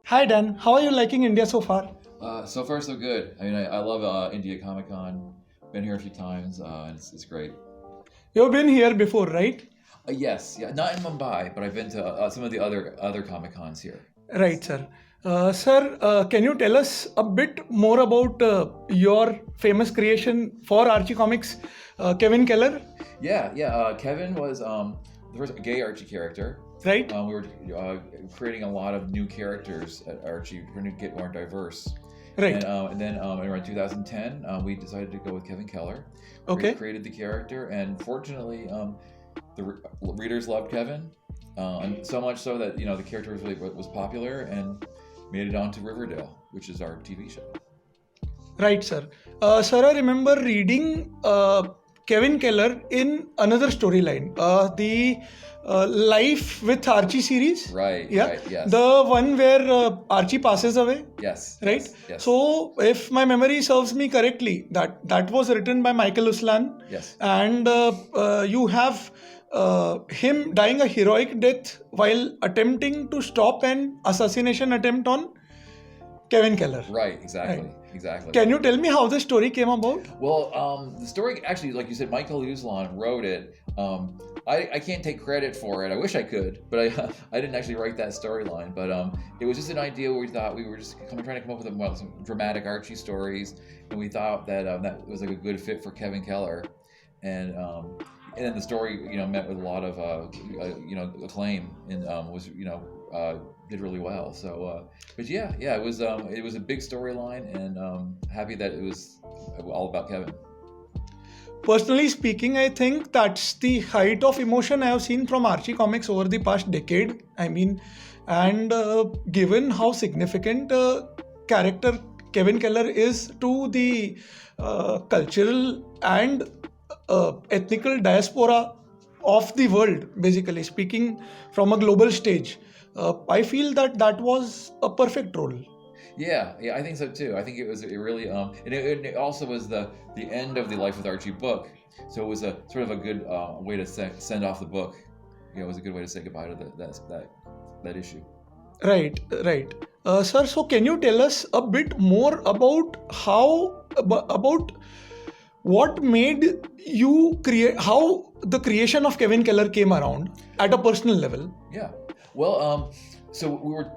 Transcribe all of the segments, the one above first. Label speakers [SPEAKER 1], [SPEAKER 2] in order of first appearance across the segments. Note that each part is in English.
[SPEAKER 1] Hi Dan, how are you liking India so far?
[SPEAKER 2] So far, so good. I mean, I love India Comic Con. Been here a few times, and it's great.
[SPEAKER 1] You've been here before, right?
[SPEAKER 2] Yes, yeah, not in Mumbai, but I've been to some of the other Comic Cons here.
[SPEAKER 1] Right, sir. Sir, can you tell us a bit more about your famous creation for Archie Comics, Kevin Keller?
[SPEAKER 2] Yeah. Kevin was the first gay Archie character.
[SPEAKER 1] Right?
[SPEAKER 2] We were creating a lot of new characters at Archie, trying to get more diverse.
[SPEAKER 1] Right.
[SPEAKER 2] And then around 2010, we decided to go with Kevin Keller.
[SPEAKER 1] Okay.
[SPEAKER 2] Created the character, and fortunately, readers loved Kevin, and so much so that the character was popular and made it onto Riverdale, which is our TV show.
[SPEAKER 1] Right, sir. Sir, I remember reading Kevin Keller in another storyline, the Life with Archie series.
[SPEAKER 2] Right.
[SPEAKER 1] Yeah.
[SPEAKER 2] Right. Yes.
[SPEAKER 1] The one where Archie passes away.
[SPEAKER 2] Yes.
[SPEAKER 1] Right.
[SPEAKER 2] Yes.
[SPEAKER 1] So, if my memory serves me correctly, that was written by Michael Uslan.
[SPEAKER 2] Yes.
[SPEAKER 1] And you have him dying a heroic death while attempting to stop an assassination attempt on Kevin Keller.
[SPEAKER 2] Right. Exactly.
[SPEAKER 1] Right.
[SPEAKER 2] Exactly.
[SPEAKER 1] Can you tell me how the story came about?
[SPEAKER 2] Well, the story actually, like you said, Michael Uslan wrote it. I can't take credit for it. I wish I could, but I didn't actually write that storyline. But it was just an idea where we thought we were just trying to come up with some dramatic Archie stories, and we thought that that was like a good fit for Kevin Keller, and then the story met with a lot of acclaim and was did really well. So, but yeah, it was a big storyline, and happy that it was all about Kevin.
[SPEAKER 1] Personally speaking, I think that's the height of emotion I have seen from Archie Comics over the past decade. I mean, and given how significant character Kevin Keller is to the cultural and ethnical diaspora of the world, basically speaking from a global stage, I feel that was a perfect role.
[SPEAKER 2] Yeah, I think so too. I think it was it really and it also was the end of the Life with Archie book, so it was a sort of a good way to send off the book. It was a good way to say goodbye to that issue.
[SPEAKER 1] Right. Sir, so can you tell us a bit more about about what made you create, how the creation of Kevin Keller came around at a personal level?
[SPEAKER 2] Yeah. Well, so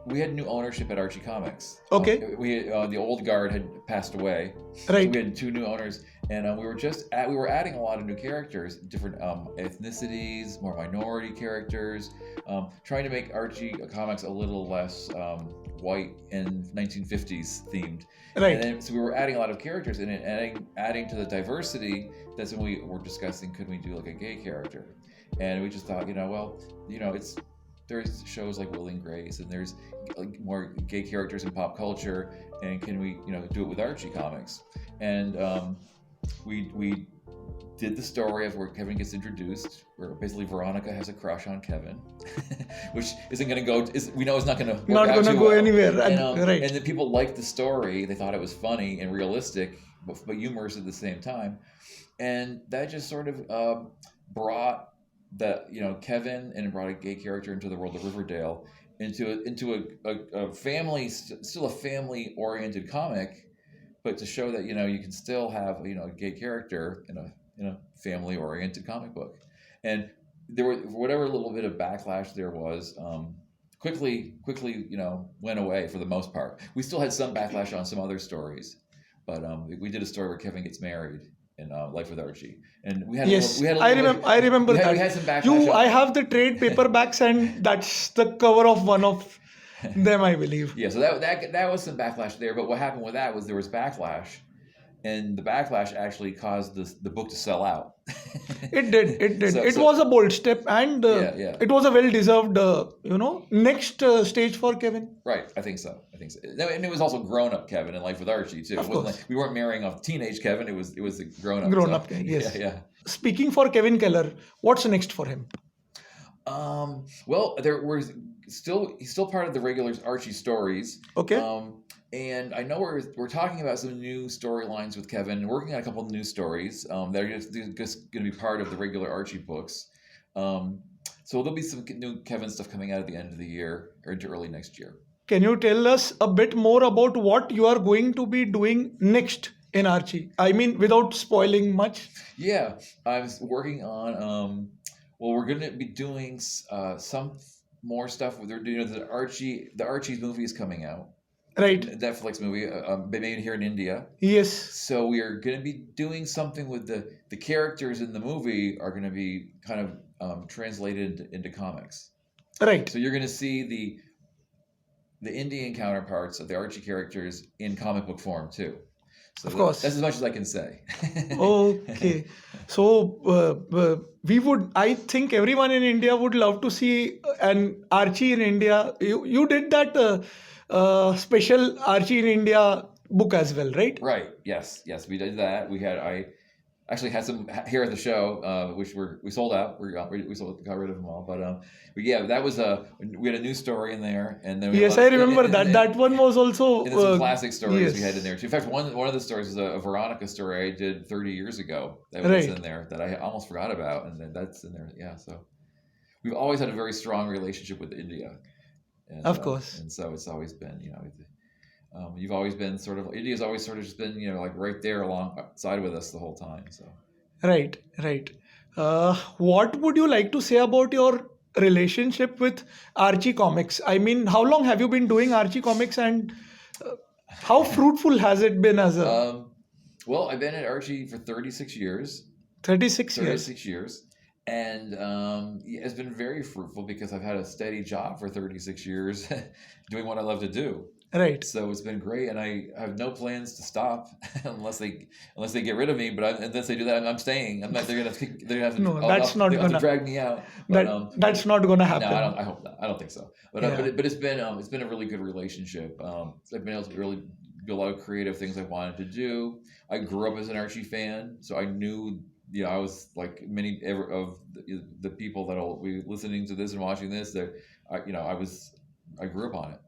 [SPEAKER 2] we had new ownership at Archie Comics.
[SPEAKER 1] Okay.
[SPEAKER 2] The old guard had passed away.
[SPEAKER 1] Right.
[SPEAKER 2] So we had two new owners, and we were adding a lot of new characters, different ethnicities, more minority characters, trying to make Archie Comics a little less white and 1950s themed.
[SPEAKER 1] Right.
[SPEAKER 2] And then, so we were adding a lot of characters and adding to the diversity. That's when we were discussing, could we do like a gay character? And we just thought, there's shows like Will and Grace, and there's more gay characters in pop culture, and can we do it with Archie Comics? And we did the story of where Kevin gets introduced, where basically Veronica has a crush on Kevin, which isn't going to go. We know it's not going to
[SPEAKER 1] Not going to go anywhere. Right.
[SPEAKER 2] And the people liked the story. They thought it was funny and realistic, but humorous at the same time, and that just sort of brought that Kevin, and brought a gay character into the world of Riverdale, into a family, still a family oriented comic, but to show that you can still have a gay character in a family oriented comic book. And there were, for whatever little bit of backlash there was, quickly went away for the most part. We still had some backlash on some other stories, but we did a story where Kevin gets married in Life with Archie, and we had
[SPEAKER 1] I remember that.
[SPEAKER 2] We had some backlash.
[SPEAKER 1] I have the trade paperbacks, and that's the cover of one of them, I believe.
[SPEAKER 2] Yeah, so that was some backlash there. But what happened with that was there was backlash, and the backlash actually caused the book to sell out.
[SPEAKER 1] It did. It was a bold step, and it was a well-deserved, next stage for Kevin.
[SPEAKER 2] Right, I think so. And it was also grown-up Kevin in Life with Archie too.
[SPEAKER 1] Of course.
[SPEAKER 2] We weren't marrying a teenage Kevin. It was a grown-up.
[SPEAKER 1] Grown-up, yes.
[SPEAKER 2] Yeah.
[SPEAKER 1] Speaking for Kevin Keller, what's next for him?
[SPEAKER 2] Well, he's still part of the regular Archie stories.
[SPEAKER 1] Okay.
[SPEAKER 2] And I know we're talking about some new storylines with Kevin, and working on a couple of new stories that are just going to be part of the regular Archie books. So there'll be some new Kevin stuff coming out at the end of the year or into early next year.
[SPEAKER 1] can you tell us a bit more about what you are going to be doing next in Archie? I mean, without spoiling much.
[SPEAKER 2] Yeah, I'm working on. Well, we're going to be doing some more stuff. They're doing the Archie. The Archie's movie is coming out.
[SPEAKER 1] Right.
[SPEAKER 2] Netflix movie, made here in India.
[SPEAKER 1] Yes.
[SPEAKER 2] So we are going to be doing something with the characters in the movie are going to be kind of translated into comics.
[SPEAKER 1] Right.
[SPEAKER 2] So you're going to see the Indian counterparts of the Archie characters in comic book form too. So
[SPEAKER 1] Of course.
[SPEAKER 2] That's as much as I can say.
[SPEAKER 1] Okay. So we would, I think everyone in India would love to see an Archie in India. You did that special Archie in India book as well, right?
[SPEAKER 2] Right. Yes. We did that. I actually had some here at the show, which we sold out. We got rid of them all. But yeah, that was we had a news story in there, and then
[SPEAKER 1] Yes, I remember that. That one was also.
[SPEAKER 2] And some classic stories
[SPEAKER 1] yes.
[SPEAKER 2] we had in there too. In fact, one of the stories is a Veronica story I did 30 years ago that was in there that I almost forgot about, and then that's in there. Yeah, so we've always had a very strong relationship with India. And,
[SPEAKER 1] of course.
[SPEAKER 2] And so it's always been, you've always been India's always sort of just been, like right there alongside with us the whole time. So.
[SPEAKER 1] Right. What would you like to say about your relationship with Archie Comics? I mean, how long have you been doing Archie Comics, and how fruitful has it been as a...
[SPEAKER 2] Well, I've been at Archie for 36 years.
[SPEAKER 1] 36 years.
[SPEAKER 2] 36 years. And it's been very fruitful because I've had a steady job for 36 years doing what I love to do.
[SPEAKER 1] Right.
[SPEAKER 2] So it's been great, and I have no plans to stop unless they get rid of me. But unless they do that, I'm staying. I'm not. They're gonna have to.
[SPEAKER 1] No, that's not gonna
[SPEAKER 2] drag me out. But,
[SPEAKER 1] that's not gonna happen.
[SPEAKER 2] No, I hope not. I don't think so. But but it's been a really good relationship. I've been able to really do a lot of creative things I wanted to do. I grew up as an Archie fan, so I knew. I was like many of the people that'll be listening to this and watching this. That I grew up on it.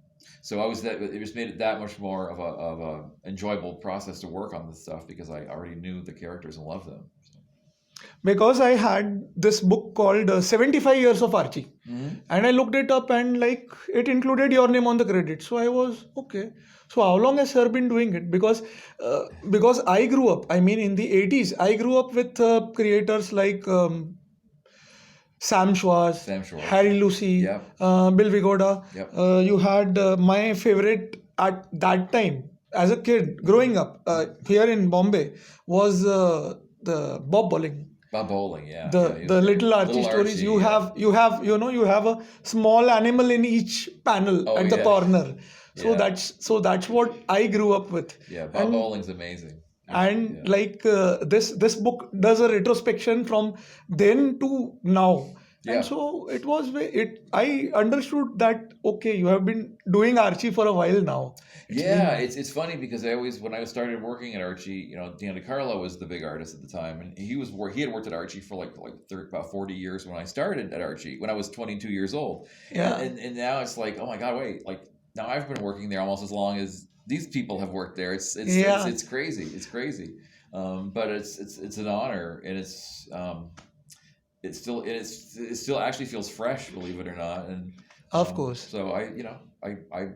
[SPEAKER 2] So it just made it that much more of a enjoyable process to work on this stuff because I already knew the characters and loved them. So.
[SPEAKER 1] Because I had this book called 75 Years of Archie.
[SPEAKER 2] Mm-hmm.
[SPEAKER 1] And I looked it up, and like it included your name on the credit. So I was okay. So how long has sir been doing it? Because I grew up, I mean in the 80s, I grew up with creators like Sam Schwartz, Harry Lucy,
[SPEAKER 2] Yep.
[SPEAKER 1] Bill Vigoda.
[SPEAKER 2] Yep.
[SPEAKER 1] You had my favorite at that time as a kid growing up here in Bombay was the Bob Bowling.
[SPEAKER 2] Bob Bowling, yeah.
[SPEAKER 1] The little Archie stories. You have a small animal in each panel at the corner. So that's what I grew up with.
[SPEAKER 2] Yeah, Bob Bowling's amazing.
[SPEAKER 1] And this book does a retrospection from then to now.
[SPEAKER 2] Yeah.
[SPEAKER 1] And so I understood that okay, you have been doing Archie for a while now.
[SPEAKER 2] It's funny because when I started working at Archie, Dan DeCarlo was the big artist at the time, and he had worked at Archie for about 40 years when I started at Archie when I was 22 years old.
[SPEAKER 1] Yeah.
[SPEAKER 2] And now it's like, oh my God, wait, now I've been working there almost as long as these people have worked there. It's crazy. It's crazy. But it's an honor, and it still actually feels fresh, believe it or not. And
[SPEAKER 1] of course.
[SPEAKER 2] So I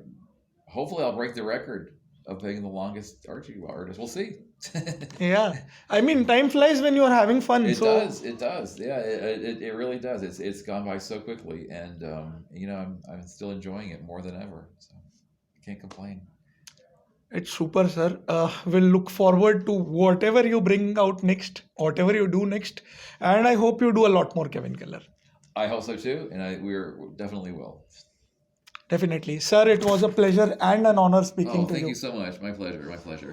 [SPEAKER 2] hopefully I'll break the record of being the longest Archie artist. We'll see.
[SPEAKER 1] Yeah, I mean time flies when you are having fun.
[SPEAKER 2] It does. Yeah, it really does. It's gone by so quickly, and I'm still enjoying it more than ever. So I can't complain.
[SPEAKER 1] It's super, sir. We'll look forward to whatever you bring out next, whatever you do next, and I hope you do a lot more, Kevin Keller.
[SPEAKER 2] I hope so too, and we definitely will.
[SPEAKER 1] Definitely. Sir, it was a pleasure and an honor speaking to you.
[SPEAKER 2] Thank you so much. My pleasure.